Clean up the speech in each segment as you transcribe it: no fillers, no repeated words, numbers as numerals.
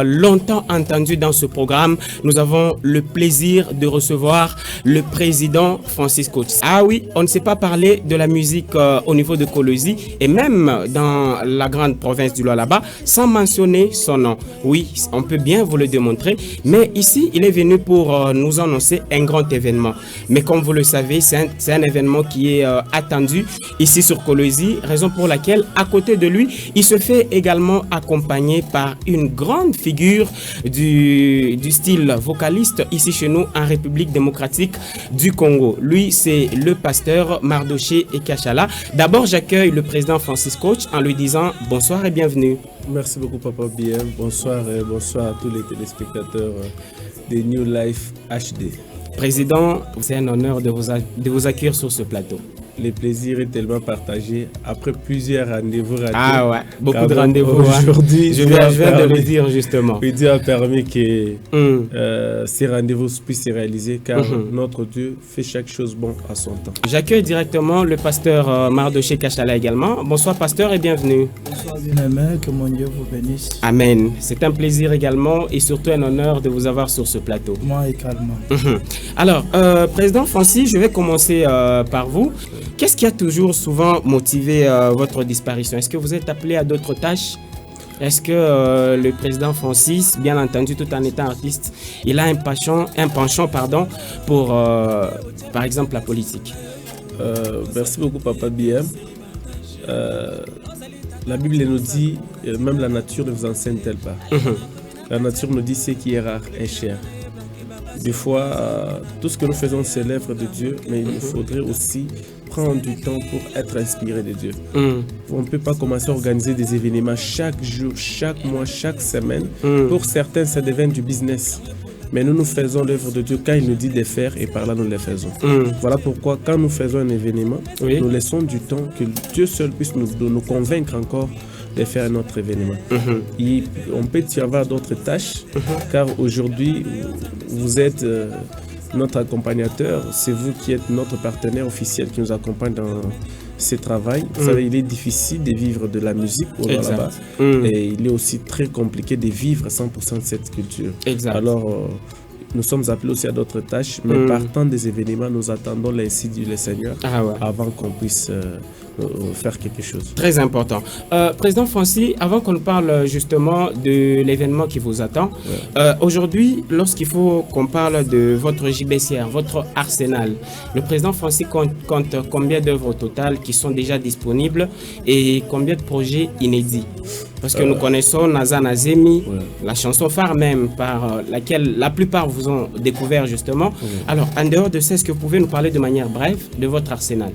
Longtemps entendu dans ce programme, nous avons le plaisir de recevoir le président Francis Coach. Ah oui, on ne sait pas parler de la musique au niveau de Kolwezi et même dans la grande province du Lualaba sans mentionner son nom. Oui, on peut bien vous le démontrer, mais ici, il est venu pour nous annoncer un grand événement. Mais comme vous le savez, c'est un événement qui est attendu ici sur Kolwezi, raison pour laquelle, à côté de lui, il se fait également accompagner par une grande figure du style vocaliste ici chez nous en République démocratique du Congo. Lui, c'est le pasteur Mardoché Ekachala. D'abord, j'accueille le président Francis Coach en lui disant bonsoir et bienvenue. Merci beaucoup Papa BM. Bonsoir et bonsoir à tous les téléspectateurs de New Life HD. Président, c'est un honneur de vous accueillir sur ce plateau. Le plaisir est tellement partagé après plusieurs rendez-vous ratés. Ah ouais, beaucoup de rendez-vous. Aujourd'hui, je viens de le dire justement. Dieu a permis que ces rendez-vous puissent se réaliser car notre Dieu fait chaque chose bon à son temps. J'accueille directement le pasteur Mardoché Ekachala également. Bonsoir pasteur et bienvenue. Bonsoir bien-aimé, que mon Dieu vous bénisse. Amen. C'est un plaisir également et surtout un honneur de vous avoir sur ce plateau. Moi également. Alors, président Francis, je vais commencer par vous. Qu'est-ce qui a toujours souvent motivé votre disparition? Est-ce que vous êtes appelé à d'autres tâches? Est-ce que le président Francis, bien entendu, tout en étant artiste, il a un penchant pour, par exemple, la politique? Merci beaucoup, Papa BM. La Bible nous dit, même la nature ne vous enseigne-t-elle pas? La nature nous dit ce qui est rare est cher. Des fois, tout ce que nous faisons, c'est l'œuvre de Dieu, mais il faudrait aussi prendre du temps pour être inspiré de Dieu. On ne peut pas commencer à organiser des événements chaque jour, chaque mois, chaque semaine. Pour certains, ça devient du business. Mais nous faisons l'œuvre de Dieu quand il nous dit de faire et par là nous les faisons. Voilà pourquoi quand nous faisons un événement, nous laissons du temps que Dieu seul puisse nous convaincre encore de faire notre événement. On peut y avoir d'autres tâches car aujourd'hui vous êtes notre accompagnateur, c'est vous qui êtes notre partenaire officiel qui nous accompagne dans ce travail. Vous savez, il est difficile de vivre de la musique au Lualaba et il est aussi très compliqué de vivre 100% de cette culture. Alors, nous sommes appelés aussi à d'autres tâches, mais partant des événements, nous attendons l'insigne du Seigneur avant qu'on puisse faire quelque chose. Très important. Président Francis, avant qu'on parle justement de l'événement qui vous attend, aujourd'hui, lorsqu'il faut qu'on parle de votre JBCR, votre arsenal, le président Francis compte combien d'œuvres au total qui sont déjà disponibles et combien de projets inédits? Parce que nous connaissons Naza Nazemi, la chanson phare même par laquelle la plupart vous ont découvert justement. Alors, en dehors de ça, est-ce que vous pouvez nous parler de manière brève de votre arsenal?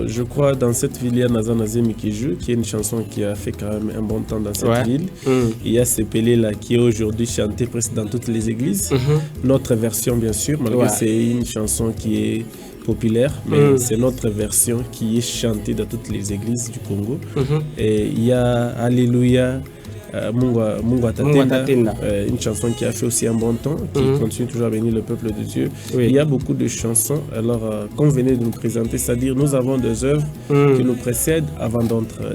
Je crois dans cette ville, il y a Naza Nazemi qui joue, qui est une chanson qui a fait quand même un bon temps dans cette ville. Il y a Sepelé là qui est aujourd'hui chanté presque dans toutes les églises. Notre version bien sûr, malgré c'est une chanson qui est populaire, mais c'est notre version qui est chantée dans toutes les églises du Congo. Et il y a Alléluia, Mungu Atatenda, une chanson qui a fait aussi un bon temps, qui continue toujours à bénir le peuple de Dieu. Il y a beaucoup de chansons. Alors, comme vous venez de nous présenter, c'est-à-dire nous avons des œuvres qui nous précèdent avant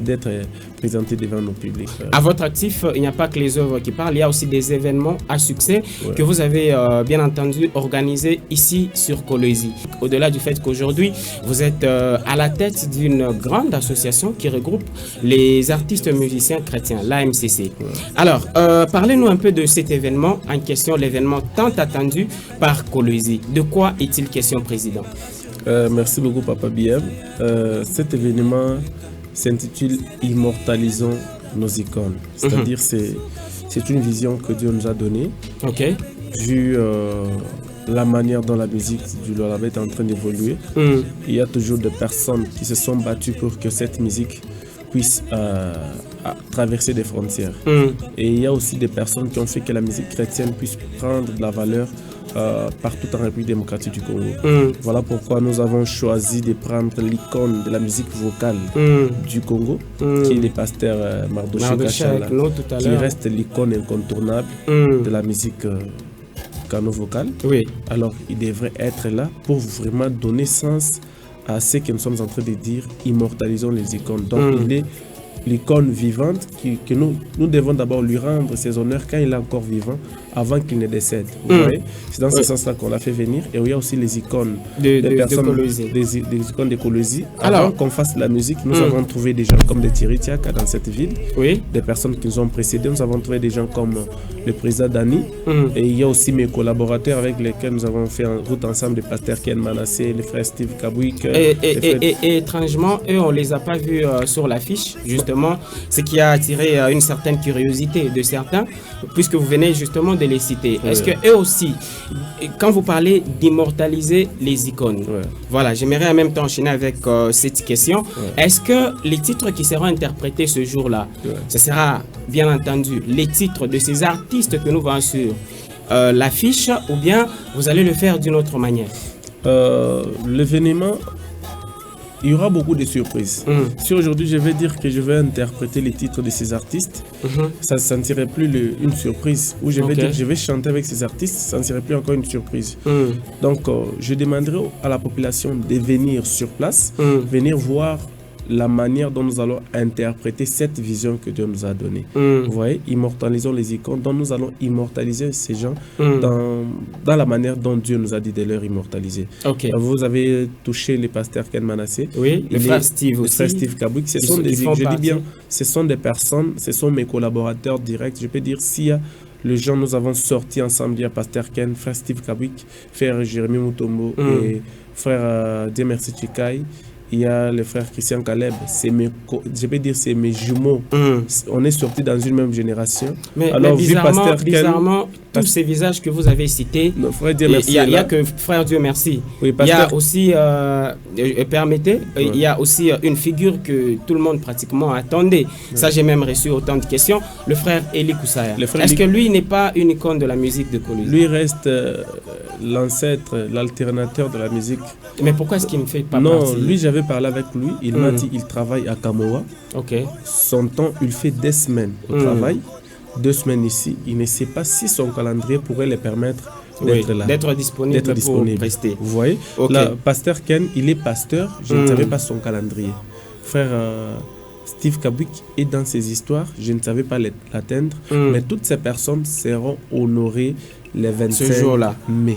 d'être présentées devant nos publics. À votre actif, il n'y a pas que les œuvres qui parlent, il y a aussi des événements à succès que vous avez bien entendu organisés ici sur Kolwezi. Au-delà du fait qu'aujourd'hui, vous êtes à la tête d'une grande association qui regroupe les artistes musiciens chrétiens, l'AMCC. Alors, parlez-nous un peu de cet événement en question, l'événement tant attendu par Kolwezi. De quoi est-il question, Président? Merci beaucoup, Papa BM. Cet événement s'intitule « Immortalisons nos icônes ». C'est-à-dire c'est une vision que Dieu nous a donnée. Vu la manière dont la musique du Lualaba est en train d'évoluer, il y a toujours des personnes qui se sont battues pour que cette musique puisse traverser des frontières. Et il y a aussi des personnes qui ont fait que la musique chrétienne puisse prendre de la valeur partout en République démocratique du Congo. Voilà pourquoi nous avons choisi de prendre l'icône de la musique vocale du Congo, qui est le pasteur Mardoché Ekachala, qui reste l'icône incontournable de la musique vocale. Alors il devrait être là pour vraiment donner sens à ce que nous sommes en train de dire, immortalisons les icônes. Donc il est l'icône vivante que nous devons d'abord lui rendre ses honneurs quand il est encore vivant, avant qu'il ne décède. Vous voyez, c'est dans ce sens-là qu'on l'a fait venir. Et il y a aussi les icônes des icônes de Colosi. Avant qu'on fasse la musique, nous avons trouvé des gens comme des Thierry Tiaka dans cette ville, des personnes qui nous ont précédés. Nous avons trouvé des gens comme le président Dani. Et il y a aussi mes collaborateurs avec lesquels nous avons fait en route ensemble, le pasteur Ken Manassé, le frère Steve Kabouik. Et étrangement, eux, on ne les a pas vus sur l'affiche, justement, ce qui a attiré une certaine curiosité de certains, puisque vous venez justement de les citer. Est-ce que eux aussi, quand vous parlez d'immortaliser les icônes, voilà, j'aimerais en même temps enchaîner avec cette question. Est-ce que les titres qui seront interprétés ce jour-là, ce sera bien entendu les titres de ces artistes que nous voyons sur l'affiche, ou bien vous allez le faire d'une autre manière? L'événement, il y aura beaucoup de surprises. Si aujourd'hui je vais dire que je vais interpréter les titres de ces artistes, ça ne sentirait plus une surprise. Ou je vais dire que je vais chanter avec ces artistes, ça ne serait plus encore une surprise. Donc je demanderai à la population de venir sur place, venir voir la manière dont nous allons interpréter cette vision que Dieu nous a donnée. Vous voyez, immortalisons les icônes, dont nous allons immortaliser ces gens dans la manière dont Dieu nous a dit de leur immortaliser. Vous avez touché les pasteurs Ken Manassé, le frère Steve aussi, le frère Steve Kabouik. Ce sont des, je dis bien, ce sont des personnes, ce sont mes collaborateurs directs. Je peux dire, s'il y a les gens, nous avons sorti ensemble, il y a pasteur Ken, frère Steve Kabouik, frère Jérémy Mutombo et frère Dieu merci Chikai. Il y a le frère Christian Caleb, je peux dire c'est mes jumeaux. On est sortis dans une même génération. Mais bizarrement, tous ces visages que vous avez cités, il n'y a que frère Dieu merci. Il y a aussi, permettez, il y a aussi une figure que tout le monde pratiquement attendait. Ça, j'ai même reçu autant de questions. Le frère Eli Koussaya. Est-ce que lui n'est pas une icône de la musique de Colosi? Lui reste l'ancêtre, l'alternateur de la musique. Mais pourquoi est-ce qu'il ne fait pas partie? Non, lui, j'avais parlé avec lui. Il m'a dit qu'il travaille à Kamoa. Son temps, il fait 2 semaines au travail. 2 semaines ici. Il ne sait pas si son calendrier pourrait le permettre d'être là. D'être disponible pour rester. Vous voyez, là, pasteur Ken, il est pasteur. Je ne savais pas son calendrier. Frère Steve Kabouik est dans ses histoires. Je ne savais pas l'atteindre. Mais toutes ces personnes seront honorées le 25 mai.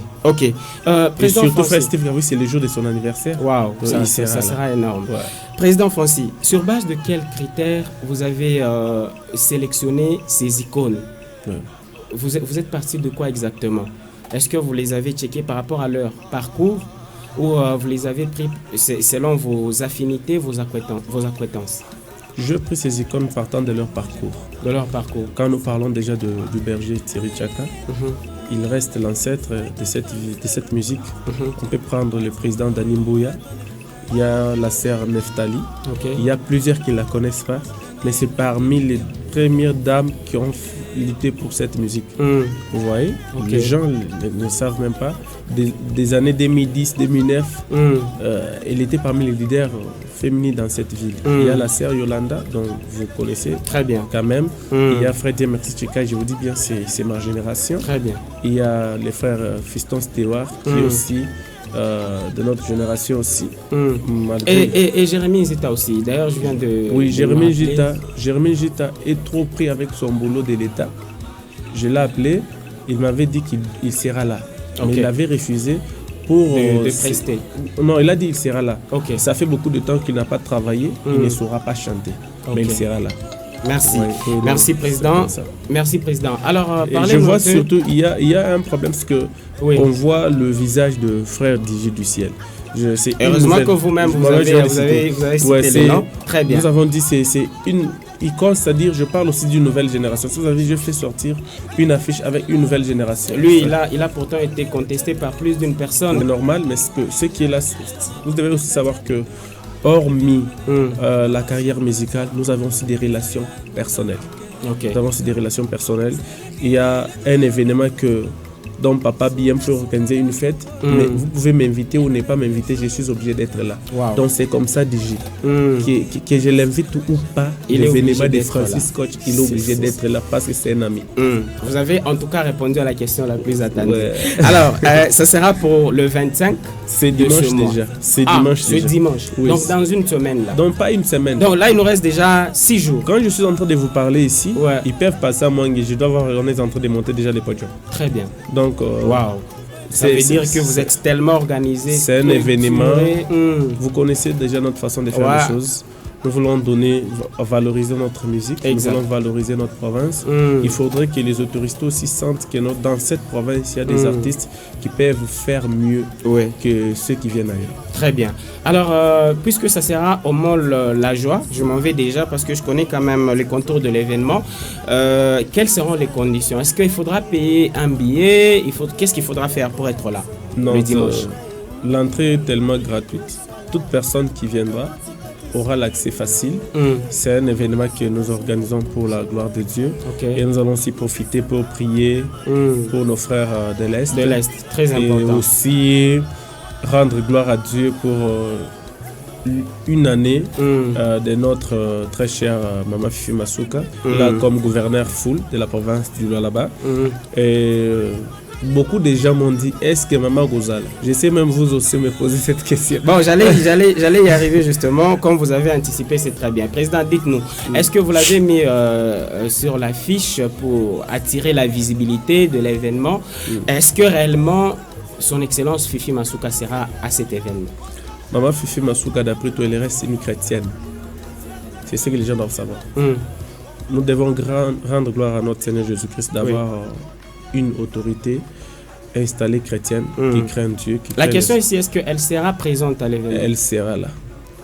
Et surtout, frère Steve Kabouik, c'est le jour de son anniversaire. Waouh, ça sera énorme. Président Fonsi, sur base de quels critères vous avez sélectionné ces icônes? Vous êtes parti de quoi exactement? Est-ce que vous les avez checkés par rapport à leur parcours ou vous les avez pris selon vos affinités, vos acquaintances? Je pris ces icônes partant de leur parcours. Quand nous parlons déjà du berger Thierry Tiaka, il reste l'ancêtre de cette musique. On peut prendre le président Dani Mbouya, il y a la sœur Neftali, il y a plusieurs qui ne la connaissent pas, mais c'est parmi les premières dames qui ont lutté pour cette musique. Vous voyez, les gens ne savent même pas. Des années 2010, 2009, elle était parmi les leaders féminines dans cette ville. Il y a la sœur Yolanda, dont vous connaissez très bien quand même. Il y a frère Merci Chikai, je vous dis bien, c'est ma génération. Très bien. Il y a le frère Fiston Stewart, qui est aussi de notre génération aussi. Et Jérémy Zita aussi. D'ailleurs, je viens de... Oui, Jérémy Zita est trop pris avec son boulot de l'État. Je l'ai appelé, il m'avait dit qu'il sera là. Mais il avait refusé pour... de prester. Non, il a dit qu'il sera là. Ça fait beaucoup de temps qu'il n'a pas travaillé, il ne saura pas chanter. Mais il sera là. Merci. Merci, Président. Merci, Président. Alors, je vois surtout, il y a un problème, parce que on voit le visage de frère Didier du ciel. Heureusement que vous-même, vous avez cité le nom. Très bien. Nous avons dit que c'est une icône, c'est-à-dire, je parle aussi d'une nouvelle génération. Si vous avez, je fais sortir une affiche avec une nouvelle génération. Lui, il a pourtant été contesté par plus d'une personne. C'est normal, mais ce qui est là, vous devez aussi savoir que hormis la carrière musicale, nous avons aussi des relations personnelles. Nous avons aussi des relations personnelles. Il y a un événement que Donc papa bien peut organiser une fête, mais vous pouvez m'inviter ou ne pas m'inviter, je suis obligé d'être là. Wow. Donc c'est comme ça DJ. Que je l'invite ou pas, l'événement de Francis Coach, il est obligé d'être là parce que c'est un ami. Vous avez en tout cas répondu à la question la plus attendue. Ouais. Alors, ça sera pour le 25. C'est dimanche déjà. C'est dimanche déjà. C'est dimanche. Oui. Donc dans une semaine là. Donc pas une semaine. Donc là il nous reste déjà 6 jours. Quand je suis en train de vous parler ici, ils peuvent passer à Mwangi. Je dois voir, on est en train de monter déjà les podiums. Très bien. Donc waouh. Ça veut dire que vous êtes tellement organisé. C'est un événement. Vous connaissez déjà notre façon de faire les choses. Nous voulons valoriser notre musique, nous voulons valoriser notre province. Il faudrait que les autorités aussi sentent que dans cette province, il y a des artistes qui peuvent faire mieux que ceux qui viennent ailleurs. Très bien. Alors, puisque ça sera au Mall La Joie, je m'en vais déjà parce que je connais quand même les contours de l'événement. Quelles seront les conditions? Est-ce qu'il faudra payer un billet? Qu'est-ce qu'il faudra faire pour être là le dimanche? L'entrée est tellement gratuite. Toute personne qui viendra aura l'accès facile. C'est un événement que nous organisons pour la gloire de Dieu. Et nous allons aussi profiter pour prier pour nos frères de l'Est. De l'Est, très important. Et aussi rendre gloire à Dieu pour une année de notre très chère Maman Fifi Masuka, là comme gouverneur full de la province du Lualaba. Et beaucoup de gens m'ont dit, est-ce que Maman Gozala? Je sais même vous aussi me poser cette question. Bon, j'allais y arriver justement. Comme vous avez anticipé, c'est très bien. Président, dites-nous, est-ce que vous l'avez mis sur l'affiche pour attirer la visibilité de l'événement? Est-ce que réellement son Excellence Fifi Masuka sera à cet événement? Maman Fifi Masuka, d'après tout, elle reste une chrétienne. C'est ce que les gens doivent savoir. Nous devons rendre gloire à notre Seigneur Jésus-Christ d'avoir une autorité installée chrétienne qui craint Dieu. La question ici, est-ce qu'elle sera présente à l'événement? Elle sera là.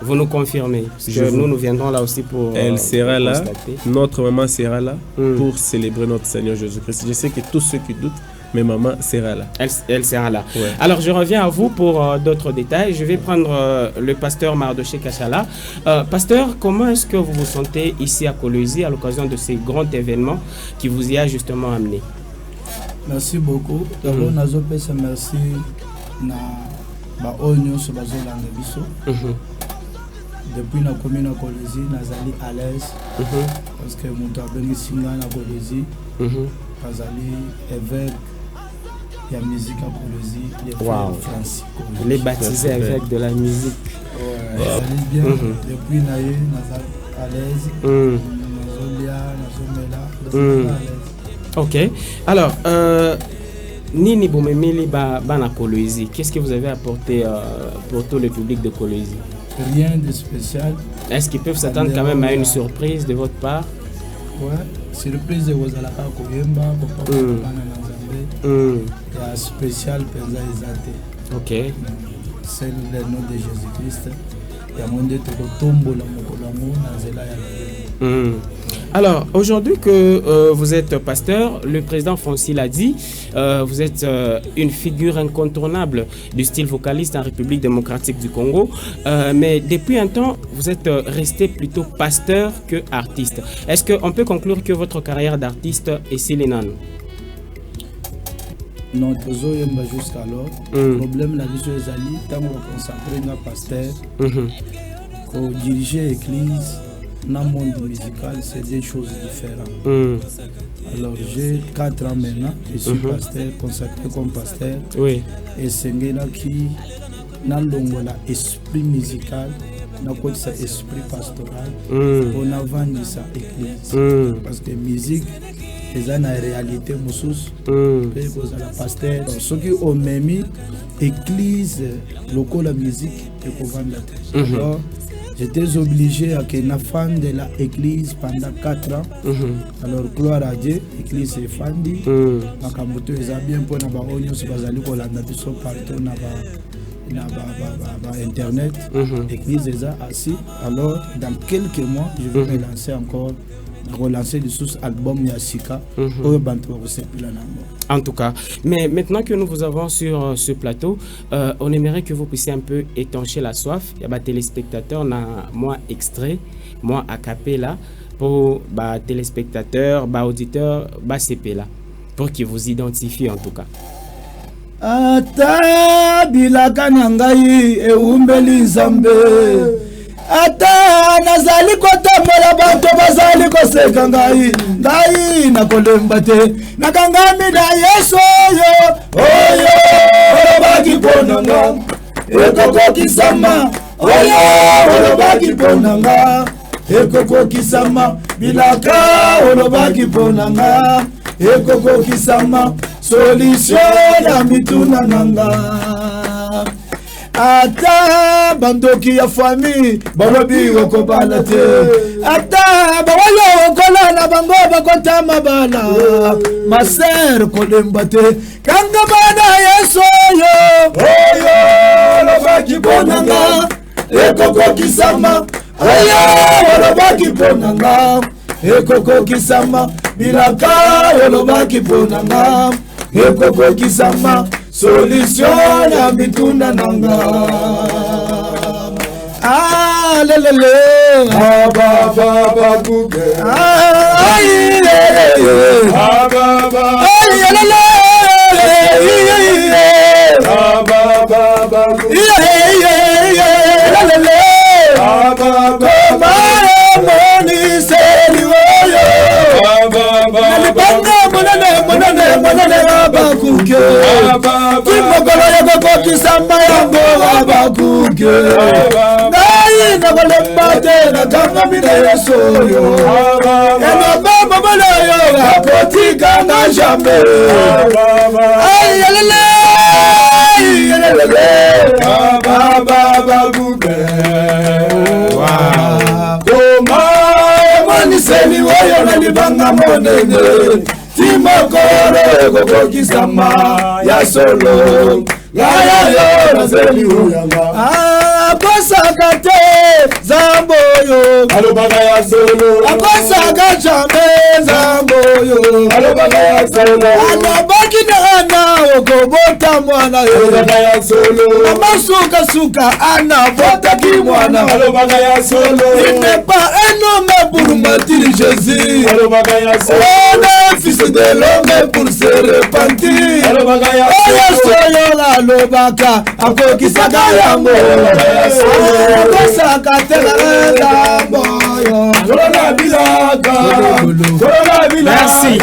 Vous nous confirmez? Parce que nous viendrons là aussi pour elle sera là. Constater. Notre maman sera là pour célébrer notre Seigneur Jésus-Christ. Je sais que tous ceux qui doutent, mais maman sera là. Elle sera là. Alors, je reviens à vous pour d'autres détails. Je vais prendre le pasteur Mardoché Kachala. Pasteur, comment est-ce que vous vous sentez ici à Kolwezi à l'occasion de ces grands événements qui vous y a justement amené? Merci beaucoup. D'abord, nazo pesa merci na ba onyo so bazolanda biso. Depuis na commune à Kolwezi, nazali à l'aise parce que mon tabengi singa na Kolwezi, bazali évêque ya musique à Kolwezi, les frères Francis. Les baptisés avec de la musique. Nazali bien. Depuis naye nazali à l'aise. Nazolia, nazomela, à l'aise. Ok. Alors, Nini Boumemili Bana Kolwezi, qu'est-ce que vous avez apporté pour tout le public de Kolwezi? Rien de spécial. Est-ce qu'ils peuvent s'attendre quand même à une surprise de votre part? Ouais, surprise de Wazalaka Koyemba, Papa Nazambe. La spécial Penza Ezate. Ok. C'est le nom de Jésus-Christ. Il y a mon de Tokotombo, la Mokolamo, Nazela Yabé. Alors, aujourd'hui que vous êtes pasteur, le président Francis l'a dit, vous êtes une figure incontournable du style vocaliste en République démocratique du Congo. Mais depuis un temps, vous êtes resté plutôt pasteur que artiste. Est-ce qu'on peut conclure que votre carrière d'artiste est silénane? Non, jusqu'alors. Le problème, la vie sur les alliés, tant qu'on consacre un pasteur, qu'on dirige l'église, dans le monde musical, c'est des choses différentes. Alors, j'ai 4 ans maintenant, je suis pasteur, consacré comme pasteur. Et c'est un qui, dans l'esprit musical, dans l'esprit pastoral, on a vendu sa église. Parce que la musique, c'est une réalité, la pasteur. Ceux qui ont mis l'église, la musique, et qu'on vend la tête. Alors, j'étais obligé à être un fan de l'église pendant 4 ans. Alors, gloire à Dieu, l'église est fan. Makambuto est bien pour nous avoir partout Internet. L'église est assis. Alors, dans quelques mois, je vais me lancer encore. Relancer des sources albums Yasika en tout cas. Mais maintenant que nous vous avons sur ce plateau, on aimerait que vous puissiez un peu étancher la soif. Il y a des téléspectateurs, moi extrait, moi a cappella pour téléspectateurs, auditeurs, CP là, pour qu'ils vous identifient en tout cas. ata bilaka na ngai eumbeli nzambe ata nazali kotambola bato bazali koseka ngai nakolemba te nakangami na Yesu oyo olobaki mpona nga ekokokisama oyo olobaki mpona nga ekokokisama bilaka olobaki mpona nga ekokokisama solution ya mituna nanga ata bandoki ya famille balobi okobala te ata bawalo okola na bango bakotama bana maser kolemba te kanga bana Yesu oyo olobaki mpona nga ekokokisama oyo olobaki mpona nga ekokokisama bilaka olobaki mpona nga ekokokisama solution ya mituna nanga lelele baba kuke baba lelele kimokolo yekokokisama yango abakuke ngai nakolemba te nakangami na Yesu oyo elomba mobolo oyo akotika na jambe ayelele abakuke koma emoniseli oyo na libanga monene timokoro ekokokisama ya solo ngayayo nazeli uyanga akosaka te zamboyo alobaka ya solo akosaka jambe zamboyo alobaka ya solo alobaki na okobota mwana alobaka ya solo amasuka anabotaki mwana alobaka ya solo il n'est pas un homme pour mentir Jésus alobaka ya solo fils de l'homme pour se repentir alobaka ya solo alobaka akokisaka yango akosaka tela zamboyo kolona bilaka merci.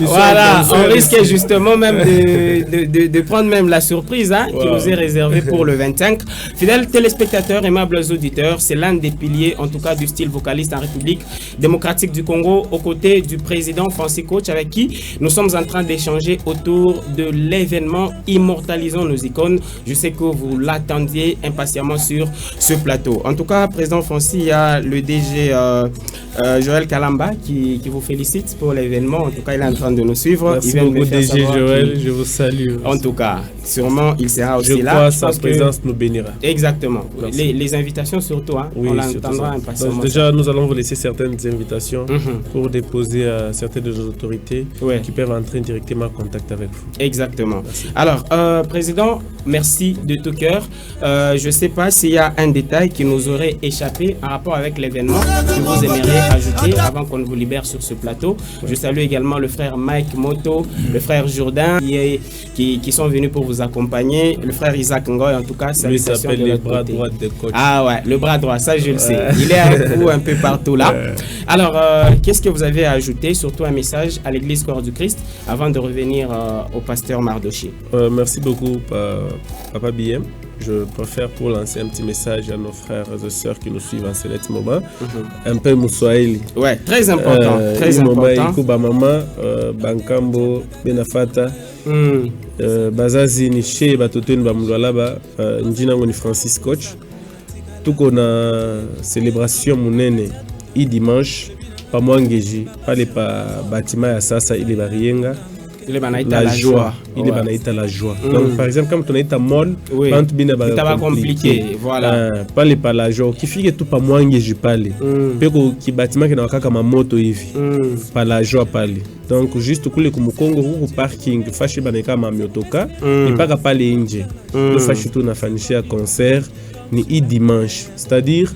Voilà, on risque justement même de prendre même la surprise qui nous est réservée pour le 25. Fidèles téléspectateurs, aimables auditeurs, c'est l'un des piliers en tout cas du style vocaliste en République démocratique du Congo aux côtés du président Francis Coach avec qui nous sommes en train d'échanger autour de l'événement Immortalisons nos icônes. Je sais que vous l'attendiez impatiemment sur ce plateau. En tout cas, président Francis, il y a le DG Joël Kalamba qui vous félicite pour l'événement. En tout cas, il est en train de nous suivre. Merci beaucoup DG Joël, je vous salue. En tout cas, sûrement, il sera aussi là. Je crois sa présence nous bénira. Exactement. Les invitations surtout, oui, on l'entendra impatiemment. Donc, déjà, nous allons vous laisser certaines invitations pour déposer à certaines de nos autorités qui peuvent entrer directement en contact avec vous. Exactement. Merci. Alors, Président, merci de tout cœur. Je ne sais pas s'il y a un détail qui nous aurait échappé en rapport avec l'événement que vous aimeriez ajouter avant qu'on vous libère sur ce plateau. Je salue également le frère Mike Moto, le frère Jourdain qui sont venus pour vous accompagner, le frère Isaac Ngoy en tout cas. Lui s'appelle le bras droit de coach. Ah ouais, le bras droit, ça je le sais. Il est avec vous un peu partout là. Alors, qu'est-ce que vous avez à ajouter, surtout un message à l'église Corps du Christ avant de revenir au pasteur Mardoché? Merci beaucoup Papa BM. Je préfère pour lancer un petit message à nos frères et sœurs qui nous suivent en ce moment. Un peu Moussoaili. Ouais, très important. Très important. Ikuba Mama, Bankambo, Benafata, Bazazi, Niché, Batotun, Bamulwalaba, Njinango ni Francis Coach. Tout qu'on a célébration Mounene, dimanche, pas moins Ngeji, pas les bâtiments à Sasa, il est Barienga. Il est la joie. Il est la joie. Donc, par exemple, comme tu as molle, c'est pas compliqué. Voilà. Pas les la joie. Qui fait que tout pas moins que je parle. Peko qui bâtiment qui n'a pas comme moto hivi. Pas la joie parler. Donc, juste pour les Congo, au parking, fâché baneka ma miotoka, et pas qu'à les inje. Le fâché tout n'a faniché à concert ni dimanche. C'est-à-dire,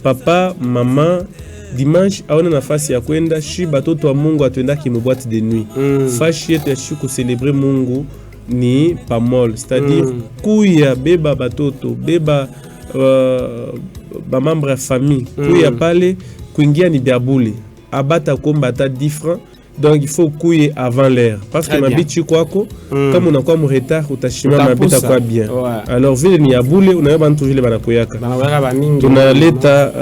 papa, maman, dimanche aona nafasi ya kwenda shi batoto wa Mungu atwendaki mu boîte de nuit. Fashi yetu ya shi ku célébrer Mungu ni pamol, c'est-à-dire kuya beba batoto beba ba membre ya famille kuya pale kuingia ni biabule abata kombata 10 francs. Donc il faut couiller avant l'heure parce que mabichi kwako kama unakuwa mu retard utashima mabita kwa bien. Alors vile ni abule unayo bantu vile banakoyaka tunaleta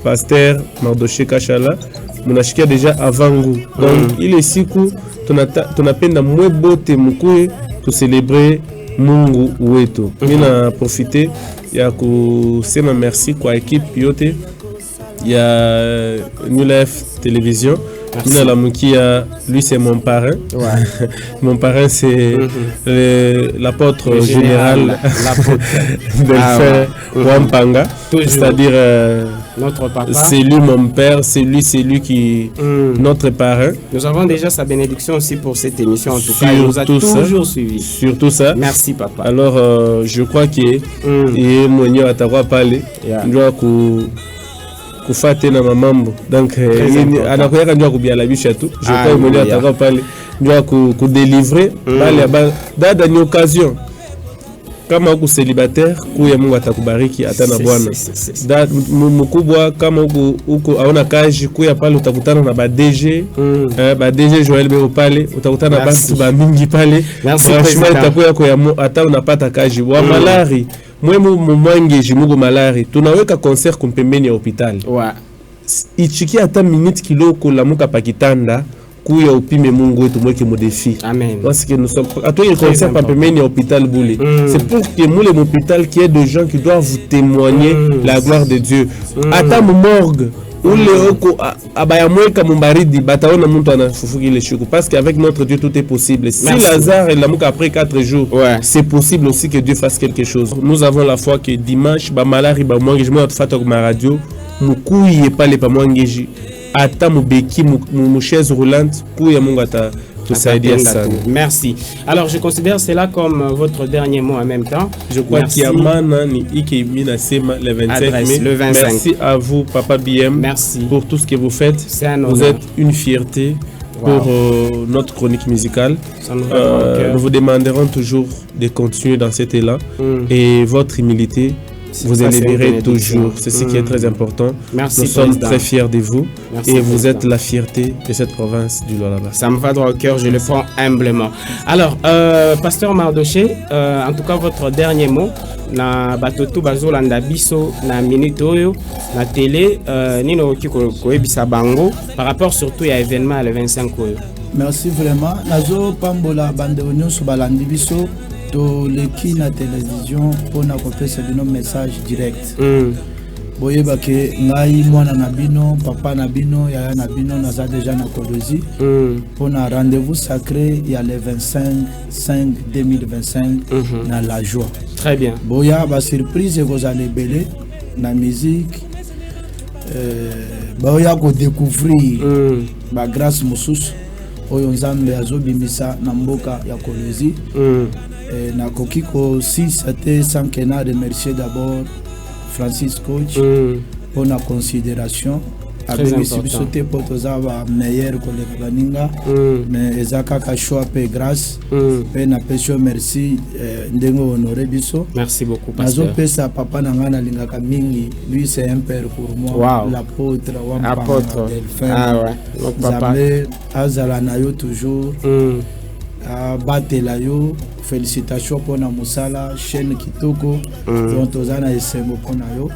pasteur Mardoché Kashala munashikia deja avant ngou. Donc ile siku tunapenda mwebote mkuye tu célébrer Mungu wetu. Mina profiter ya kusema merci kwa équipe yote ya New Life Télévision. Lui c'est mon parrain. Mon parrain c'est l'apôtre général Delphin Wampanga. C'est-à-dire notre papa. C'est lui mon père, c'est lui qui notre parrain. Nous avons déjà sa bénédiction aussi pour cette émission. En tout cas, il nous a toujours suivi. Surtout ça. Merci papa. Alors je crois que et Monyo Atawa Pale doit kufate na mamambo donc anakoyaka ndio kubiala bisha tu je crois mwenye ataka pale ndio ku délivrer pale dada ni occasion kama uko célibataire kuya Mungu atakubariki hata na bwana mkubwa kama uko aona kazi kuya pale utakutana na ba DG Joël Bero pale utakutana na basi ba mingi pale franchement itakuwa kwa hata unapata kazi wa malari mwemu mwangeji mugo malari tunaweka concert kumpembeni ya hospitali ichiki hata minute kiloko la muka pakitanda kuya upime Mungu wetu mweke mo défi. Amen. Parce que nous sommes atoye concert pembeni ya hospital boule. C'est pour que moule hôpital qu'il y ait des gens qui doivent vous témoigner la gloire de Dieu. Ata morgue ule oko abaya mweka mumbaridi bataona muntu anafufuki ile shuku parce qu'avec notre Dieu tout est possible. Si Lazare est là après 4 jours, c'est possible aussi que Dieu fasse quelque chose. Nous avons la foi que dimanche ba malari ba mwangeji moi tufata kwa radio mukuye pale pa mwangeji ata mubeki mu chaise roulante kuya Mungu ata tusaidia sana. Merci. Alors je considère cela comme votre dernier mot en même temps. Je crois qu'il y a mana ni iki mina sema le 25 mai. Le 25. Merci à vous Papa BM. Merci pour tout ce que vous faites. Vous êtes une fierté pour notre chronique musicale. Nous vous demanderons toujours de continuer dans cet élan et votre humilité vous élèverez toujours. C'est ce qui est très important. Merci, nous sommes très fiers de vous. Merci, et vous êtes la fierté de cette province du Lualaba. Ça me va droit au cœur, je le prends humblement. Alors, Pasteur Mardoché, en tout cas, votre dernier mot, na batoto bazolanda biso na minute oyo na télé nino ko ebisa bango par rapport surtout à événement le 25 oyo. Merci vraiment. Nazo pambola bande onyo so balandi biso to leki na télévision pour na kopesa bino message direct. Boyeba ke ngai mwana na bino papa na bino yaya na bino naza déjà na Kolozi pour na rendez-vous sacré il y a le 25/5/2025 na la joie. Très bien. Boya ba surprise vous allez belé na musique boya ko découvrir ba grâce mususu oyo nzambe azobimisa na mboka ya Kolozi. Na kokiko si c'était sans que na remercier d'abord Francis Coach pour la considération avec les subsotés pour tous avoir meilleur collègue baninga mais ezaka ka choix pe grâce pe na pesho merci ndengo honoré biso. Merci beaucoup pasteur. Nazo pesa papa nanga na lingaka mingi lui c'est un père pour moi. L'apôtre apôtre Delphin. Ouais donc papa azala na yo toujours batela yo. Félicitations pour na musala chaîne kitoko dont tozana esembo pona yo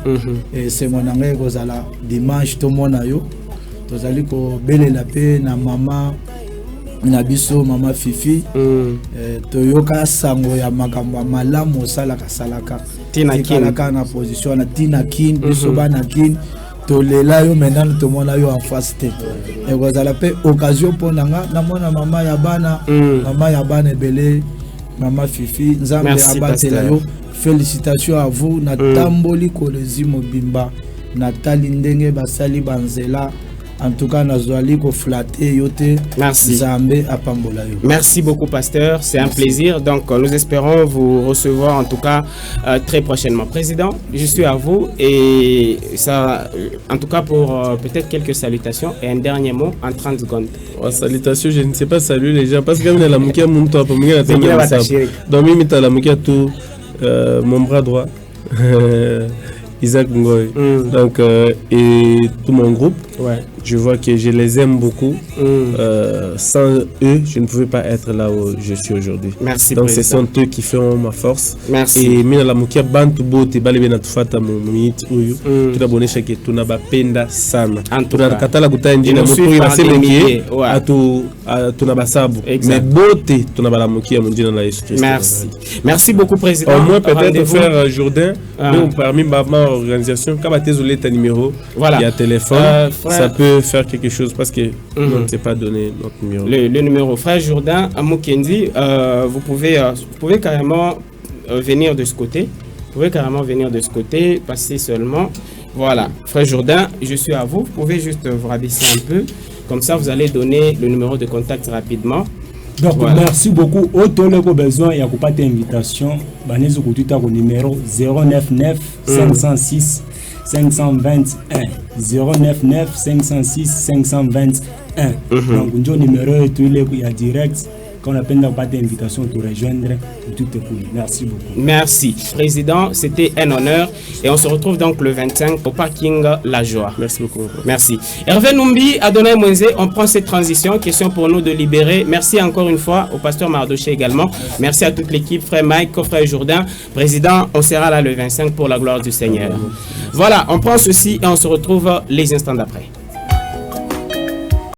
et c'est mon angé kozala dimanche to mona yo tozali ko belela pe na mama na biso mama Fifi toyoka sango ya makambo malamu sala kasalaka tina kinaka na position na tina kin biso bana kin tolela yo maintenant to mona yo en face te et kozala pe occasion pona nga na mona mama ya bana belé Mama Fifi, Nzambe abatela yo. Félicitations à vous. Na tamboli Kolozi mobimba. Na tali ndenge basali banzela. En tout cas, nazwali ko flatter yote. Merci. Zambe apambola yo. Merci beaucoup, pasteur. C'est un plaisir. Donc, nous espérons vous recevoir en tout cas très prochainement. Président, je suis à vous et ça, en tout cas pour peut-être quelques salutations et un dernier mot en 30 secondes. Oh, salutations, je ne sais pas saluer les gens parce que même la moukia mon toi pour moi dans la moukia tout mon bras droit Isaac Ngoy. Donc et tout mon groupe. Ouais. Je vois que je les aime beaucoup. Sans eux, je ne pouvais pas être là où je suis aujourd'hui. Merci. Donc président. ce sont eux qui font ma force. Merci. Et mina la mukia bantu bote bale bena tufata mu minute uyu. Tunabonesha ke tunabapenda sana. Tunakatala kutaya njina mutu inasemengie atu tunabasabu. Mais bote tunabalamukia mu njina la Yesu Christ. Merci. Merci beaucoup, président. Au moins peut-être faire Jourdain, mais parmi ma organisation, quand tu as ta numéro, il y a téléphone, ça peut faire quelque chose parce que on ne sait pas donner notre numéro. Le numéro, frère Jourdain à Mukendi, vous pouvez carrément venir de ce côté. Vous pouvez carrément venir de ce côté, passer seulement. Voilà, frère Jourdain, je suis à vous. Vous pouvez juste vous rabaisser un peu. Comme ça, vous allez donner le numéro de contact rapidement. Donc, voilà. Merci beaucoup. Autant le besoin, il y a pas d'invitation. Banez au numéro 099 506 521 099 506 521. Donc, un numéro et tout il y a direct. Quand on appelle pas d'invitation pour rejoindre, tout est cool. Merci beaucoup. Merci. Président, c'était un honneur. Et on se retrouve donc le 25 au parking La Joie. Merci beaucoup. Merci. Hervé Numbi, Adonai Mwenze, on prend cette transition. Question pour nous de libérer. Merci encore une fois au pasteur Mardoché également. Merci à toute l'équipe, frère Mike, frère Jourdain. Président, on sera là le 25 pour la gloire du Seigneur. Voilà, on prend ceci et on se retrouve les instants d'après.